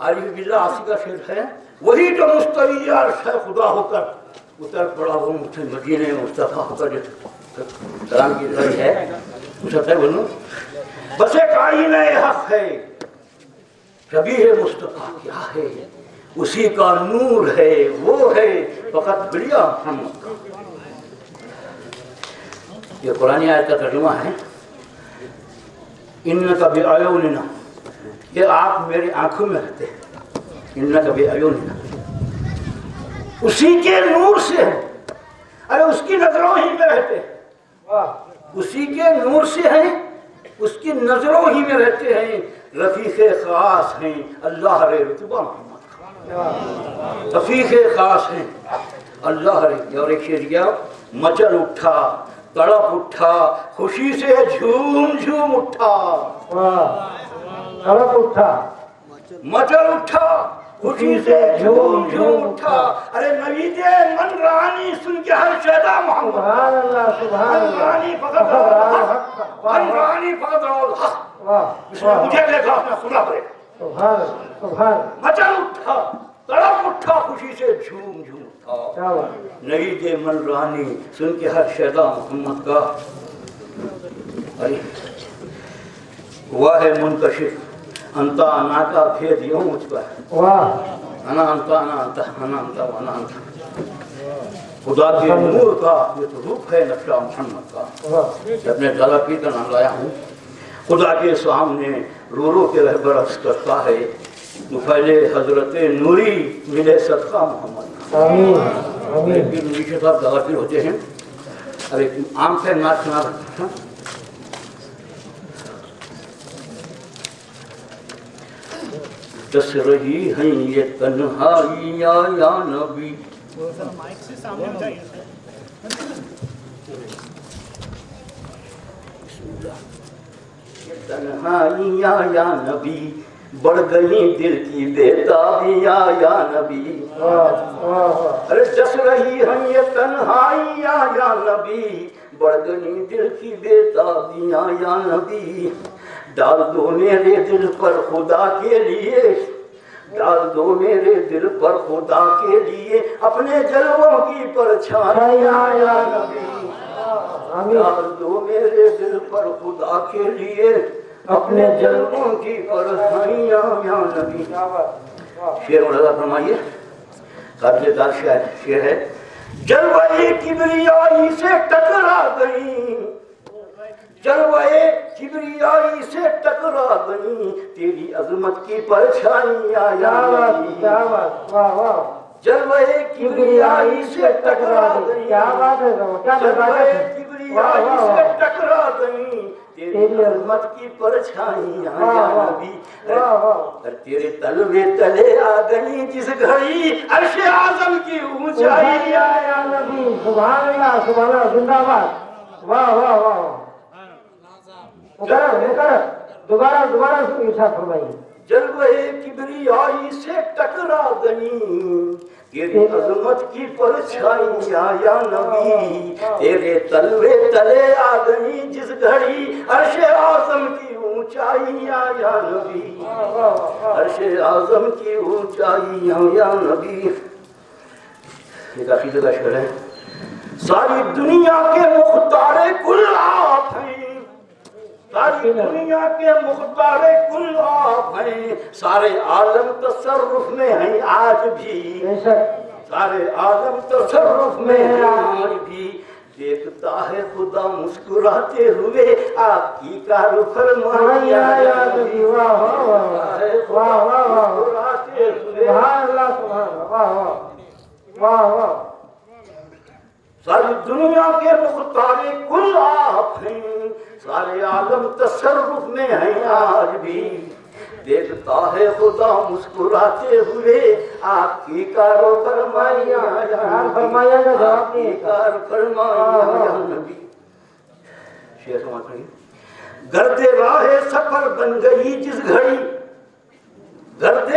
عارف باللہ آسی کا شعر ہے، وہی جو مستوی عرش ہے خدا ہو کر اتر پڑا وہ مجھے مدینہ مصطفیٰ ہو کر جو سلام کی دعائی ہے مجھے بولوں بس ایک آئینہ حق ہے شبیہ مصطفیٰ کیا ہے اسی کا نور ہے وہ ہے فقط بلیا محمد کا. یہ قرآن آیت کا ترجمہ ہے انکا بِأَعْيُنِنَا، یہ آپ میری آنکھوں میں رہتے ہیں. انکا بِأَعْيُنِنَا اسی کے نور سے ہے، ارے اس کی نظروں ہی میں رہتے ہیں، اسی کے نور سے ہیں، اس کی نظروں ہی میں رہتے ہیں. رفیق خاص ہیں اللہ رے رتبہ محمد کا، رفیق خاص ہیں اللہ رے. اور ایک شعر کیا، مچل اٹھا تڑپ اٹھا خوشی سے جھوم جھوم اٹھا، تڑپ اٹھا مچل اٹھا خوشی سے جھوم جھوم اٹھا. ارے نوید من رانی سن کے ہر شیدا محمد، سبحان اللہ سبحان من اللہ رانی فقط الحق، من رانی فقط الحق. اس نے مجھے دیکھا اپنا خدا پر سبحان سبحان. مچل اٹھا تڑپ اٹھا خوشی سے جھوم جھوم اٹھا. کیا بات نوید من رانی سن کے ہر شیدا محمد کا. ارے ہوا ہے منکشف انتا انا کا بھید یوں مجھ پر، واہ انا انتا انا انتا انا انتا وانا انتا. خدا کے نور کا یہ تو روپ ہے نقشہ محمد کا. واہ اپنے دادا پیر کا نام لایا ہوں. خدا کے سامنے رو رو کے رہبر عرض کرتا ہے مفعل حضرت نوری ملے صدقہ محمد. آمین آمین. پیر نوری شاہ صاحب دادا پیر ہوتے ہیں. اب ایک عام سے نعت سنا رکھتا ہوں. دس رہی ہیں یہ تنہائیاں یا نبی، تنہائیاں یا نبی بڑھ گئی دل کی بےتابیاں یا نبی. ارے دس رہی ہیں یہ تنہائیاں یا نبی بڑھ گئی دل کی بےتابیاں یا نبی. ڈال دو میرے دل پر خدا کے لیے، ڈال دو میرے دل پر خدا کے لیے اپنے جلووں کی پرچھائیاں یا نبی. ڈال دو میرے دل پر خدا کے لیے اپنے جلووں کی پرچھائیاں یا نبی. شعر ملاحظہ فرمائیے، قابل دار شعر ہے. جلوے کبریائی سے ٹکرا گئی، جلوے کبریائی سے ٹکرا گئی تیری عظمت کی پرچھائیاں یا نبی. جلوے کبریائی سے ٹکرا گئی، جلوے کبریائی سے ٹکرا گئی تیری عظمت کی پرچھائیاں یا نبی. تیرے تلوے تلے آ گئی جس گھڑی عرش اعظم کی اونچائی یا نبی. سبحان اللہ سبحان اللہ. زندہ باد. واہ واہ واہ. دوبارہ دوبارہ ارشاد فرمائیے. جلوے کبریائی سے ٹکرا گئی تیری عظمت کی پرچھائیاں یا نبی. تیرے تلوے تلے آ گئی جس گھڑی عرش اعظم کی اونچائیاں یا نبی، عرش اعظم کی اونچائیاں یا نبی. ایک عقیدہ کا شعر ہے، ساری دنیا کے مختار کل آپ ہیں، ساری دنیا کے مختار کل آپ ہیں، سارے عالم تصرف میں ہیں آج بھی، سارے عالم تصرف میں ہیں آج بھی. دیکھتا ہے خدا مسکراتے ہوئے آپ کی کار فرمائیاں یا نبی. مسکراتے ہوئے ساری دنیا کے مختار کل آپ ہیں، سارے عالم تصرف میں ہیں آج بھی. دیکھتا ہے خدا مسکراتے ہوئے آپ کی کار فرمائیاں یا نبی، آپ کی کار فرمائیاں یا نبی. شعر سمجھ رہی گرد راہ سفر بن گئی جس گھڑی، گرد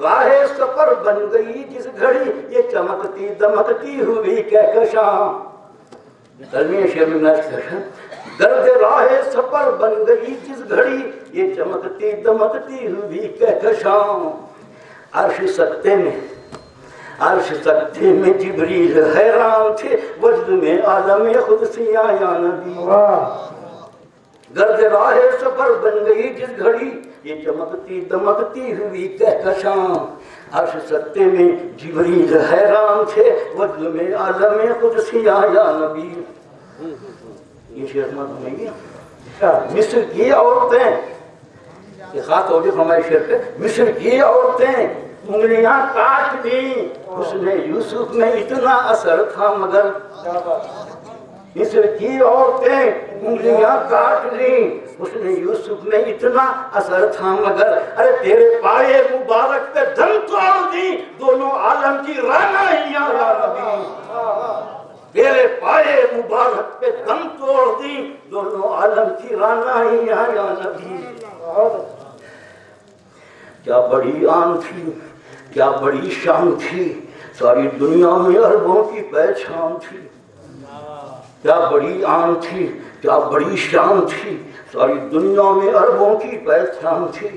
راہ سفر بن گئی جس گھڑی یہ چمکتی دمکتی ہوئی کہکشاں. تلمیہ شعر میں گرد راہ سفر بن گئی جس گھڑی یہ چمکتی دمکتی ہوئی کہکشاں. عرش سکتے میں جبریل حیران تھے، وجد میں عالم قدسی آیا نبی، گرد راہ سفر بن گئی جس گھڑی یہ چمکتی دمکتی ہوئی کہکشاں، عرش سکتے میں جبریل حیران تھے، وجد میں عالم قدسی آیا نبی۔ یہ شعر نہیں ہے، مصر کی عورتیں، یہ خاص طور پر ہمارے شعر پہ، مصر کی عورتیں انگلیاں کاٹ دیں، حسن یوسف میں اتنا اثر تھا مگر، مصر کی عورتیں انگلیاں کاٹ لیں، حسن یوسف میں اتنا اثر تھا مگر، ارے تیرے پائے مبارک پہ دم توڑ دی دونوں عالم کی رانائیاں یا نبی، تیرے پائے مبارک پہ دم توڑ دی دونوں عالم کی رانائیاں یا نبی۔ کیا بڑی آن تھی، کیا بڑی شان تھی، ساری دنیا میں عربوں کی پہچان تھی، کیا بڑی آن تھی، کیا بڑی شان تھی، ساری دنیا میں عربوں کی پہچان تھی،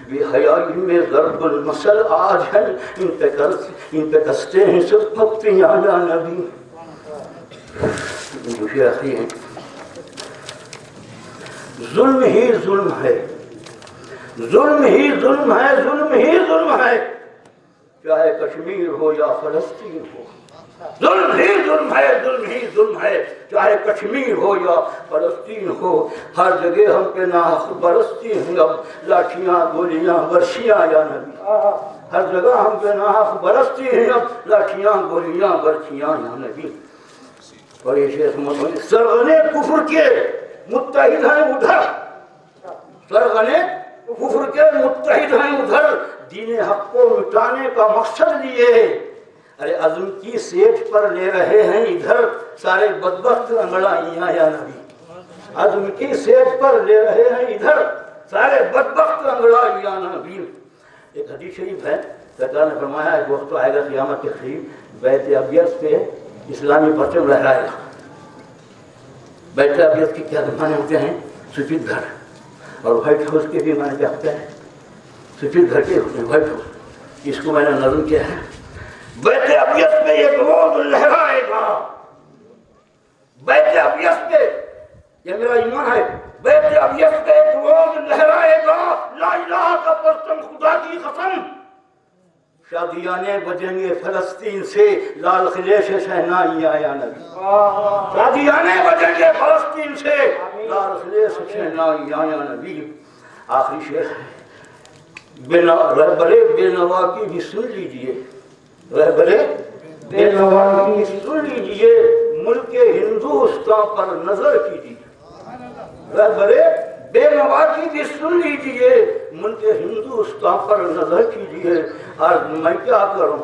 بے حیائی میں ضرب المثل آج ہے، ان پہ کستے ہیں سب پختیاں یا نبی۔ دوسری آخری ہے، ظلم ہی ظلم ہے، ظلم ہی ظلم ہے، ظلم ہی ظلم ہے، چاہے کشمیر ہو یا فلسطین ہو، ظلم ہی ظلم ہے، ظلم ہی ظلم ہے، چاہے کشمیر ہو یا فلسطین ہو، ہر جگہ ہم پہ ناحق برستی ہیں اب لاٹھیاں گولیاں برچیاں یا نبی، ہر جگہ ہم پہ ناحق برستی ہیں اب لاٹھیاں گولیاں برچیاں یا نبی۔ اور یہ شیخ محمد سرغنے کفر کے متحد ہیں ادھر، سرغنے کفر کے متحد ہیں ادھر، دین حق کو مٹانے کا مقصد لیے، ارے عزم کی سیٹ پر لے رہے ہیں ادھر سارے بدبخت انگڑائیاں یا نبی، عزم کی سیٹ پر لے رہے ہیں ادھر سارے بدبخت انگڑائیاں نبی۔ ایک حدیث شریف ہے، سرکار نے فرمایا ایک وقت آئے گا قیامت کے قریب بیت ابیض پہ اسلامی پرچم لہرائے گا۔ بیت ابیض کے کیا معنی ہوتے ہیں؟ سفید گھر، اور وائٹ ہاؤس کے بھی معنی کیا ہوتے ہیں؟ سفید گھر کے ہوتے ہیں، وائٹ ہاؤس۔ اس کو میں نے نظم کیا ہے، بیت ابیض پہ ایک روز لہرائے گا، بیت ابیض پہ، یہ میرا ایمان ہے، بیت ابیض پہ ایک روز لہرائے گا لا الہ کا پرچم، خدا کی قسم، شادیانے بجیں گے فلسطین سے، لال قلعے سے شہنائیاں یا نبی، شادیانے بجیں گے فلسطین سے، لال قلعے سے شہنائیاں یا نبی۔ آخری شعر ہے، رہبرے بے نوا کی بھی سن لیجئے، رہبرے بے نوا کی سن لیجئے، ملک ہندوستان پر نظر کیجئے، رہبرے بے نوا کی بھی سن لیجئے، ملک ہندوستان پر نظر کیجئے، عرض میں کیا کروں،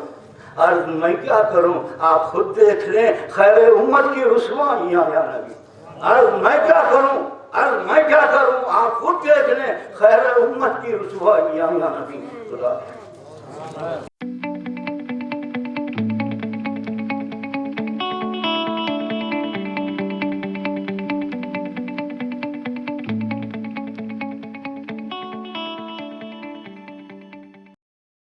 عرض میں کیا کروں، آپ خود دیکھ لیں خیر امت کی رسوائیاں یا نبی، عرض میں کیا کروں، عرض میں کیا کروں، آپ خود دیکھ لیں خیر امت کی رسوائیاں یا نبی۔ خدا